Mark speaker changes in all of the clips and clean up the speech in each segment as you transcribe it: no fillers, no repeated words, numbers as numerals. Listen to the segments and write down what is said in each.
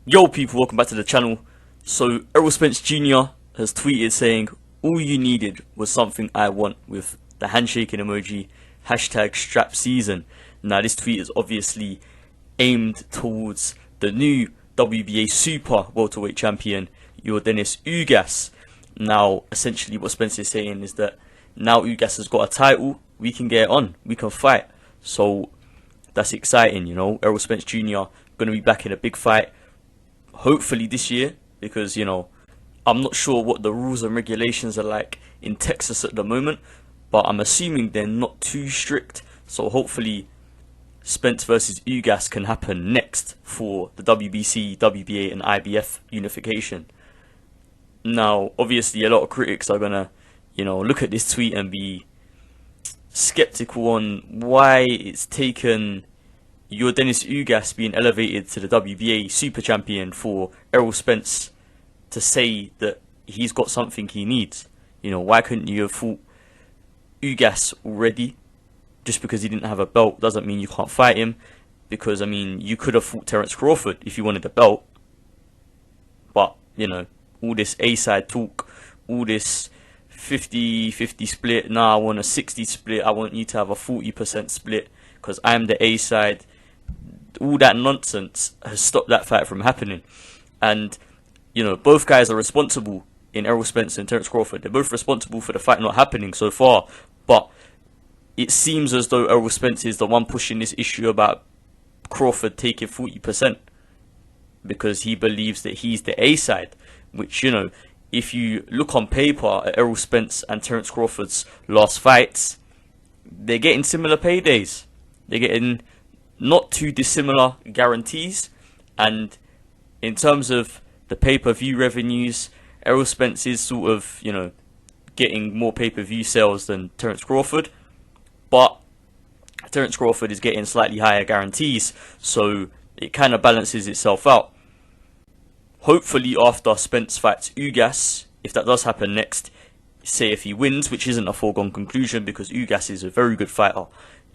Speaker 1: Yo people, welcome back to the channel. So Errol Spence Jr. has tweeted saying, all you needed was something I want, with the handshaking emoji, hashtag strap season. Now this tweet is obviously aimed towards the new WBA super welterweight champion, Yordenis Ugas. Now essentially what Spence is saying is that now Ugas has got a title, we can get it on, we can fight. So that's exciting, you know. Errol Spence Jr. going to be back in a big fight, hopefully this year, because, you know, I'm not sure what the rules and regulations are like in Texas at the moment, but I'm assuming they're not too strict. So hopefully Spence versus Ugas can happen next for the WBC, WBA and IBF unification. Now obviously a lot of critics are gonna, you know, look at this tweet and be skeptical on why it's taken Yordenis Ugas being elevated to the WBA super champion for Errol Spence to say that he's got something he needs. You know, why couldn't you have fought Ugas already? Just because he didn't have a belt doesn't mean you can't fight him. Because, I mean, you could have fought Terence Crawford if you wanted a belt. But, you know, all this A-side talk, all this 50-50 split, nah, I want a 60 split, I want you to have a 40% split because I'm the A-side. All that nonsense has stopped that fight from happening. And, you know, both guys are responsible in Errol Spence and Terence Crawford. They're both responsible for the fight not happening so far. But it seems as though Errol Spence is the one pushing this issue about Crawford taking 40%. Because he believes that he's the A-side. Which, you know, if you look on paper at Errol Spence and Terence Crawford's last fights, they're getting similar paydays. They're getting not too dissimilar guarantees, and in terms of the pay-per-view revenues, Errol Spence is sort of, you know, getting more pay-per-view sales than Terence Crawford, but Terence Crawford is getting slightly higher guarantees, so it kind of balances itself out. Hopefully after Spence fights Ugas, if that does happen next, say if he wins, which isn't a foregone conclusion because Ugas is a very good fighter.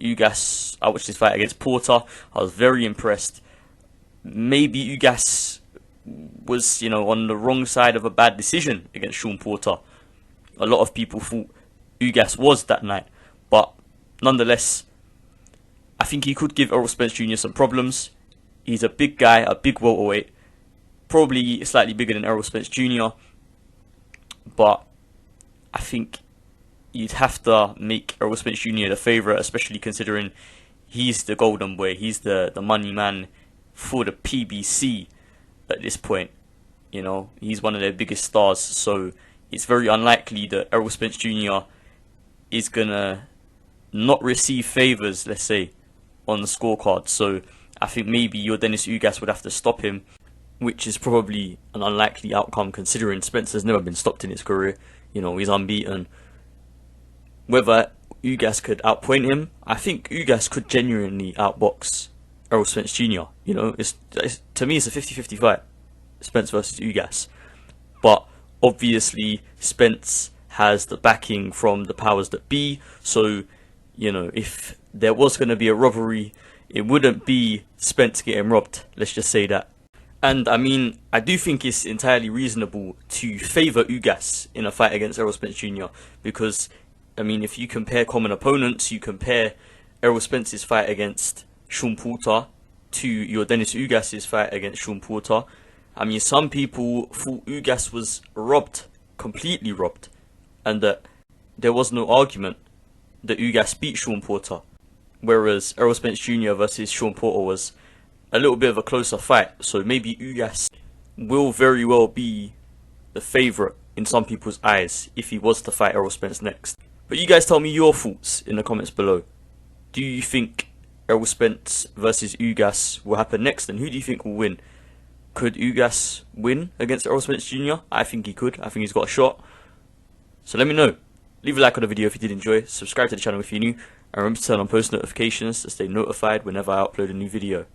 Speaker 1: Ugas, I watched his fight against Porter, I was very impressed. Maybe Ugas was, you know, on the wrong side of a bad decision against Sean Porter. A lot of people thought Ugas was that night, but nonetheless, I think he could give Errol Spence Jr. some problems. He's a big guy, a big welterweight, probably slightly bigger than Errol Spence Jr., but I think you'd have to make Errol Spence Jr. the favourite, especially considering he's the golden boy, he's the money man for the PBC at this point. You know, he's one of their biggest stars, so it's very unlikely that Errol Spence Jr. is gonna not receive favours, let's say, on the scorecard. So I think maybe Yordenis Ugas would have to stop him, which is probably an unlikely outcome considering Spence has never been stopped in his career. You know, he's unbeaten. Whether Ugas could outpoint him, I think Ugas could genuinely outbox Errol Spence Jr. You know, to me it's a 50-50 fight, Spence versus Ugas. But obviously Spence has the backing from the powers that be, so, you know, if there was going to be a robbery, it wouldn't be Spence getting robbed, let's just say that. And I mean, I do think it's entirely reasonable to favour Ugas in a fight against Errol Spence Jr. because, I mean, if you compare common opponents, you compare Errol Spence's fight against Sean Porter to Yordenis Ugas' fight against Sean Porter. I mean, some people thought Ugas was robbed, completely robbed, and that there was no argument that Ugas beat Sean Porter, whereas Errol Spence Jr. versus Sean Porter was a little bit of a closer fight. So maybe Ugas will very well be the favourite in some people's eyes if he was to fight Errol Spence next. But you guys tell me your thoughts in the comments below. Do you think Errol Spence versus Ugas will happen next, and who do you think will win? Could Ugas win against Errol Spence Jr.? I think he could. I think he's got a shot. So let me know. Leave a like on the video if you did enjoy. Subscribe to the channel if you're new. And remember to turn on post notifications to stay notified whenever I upload a new video.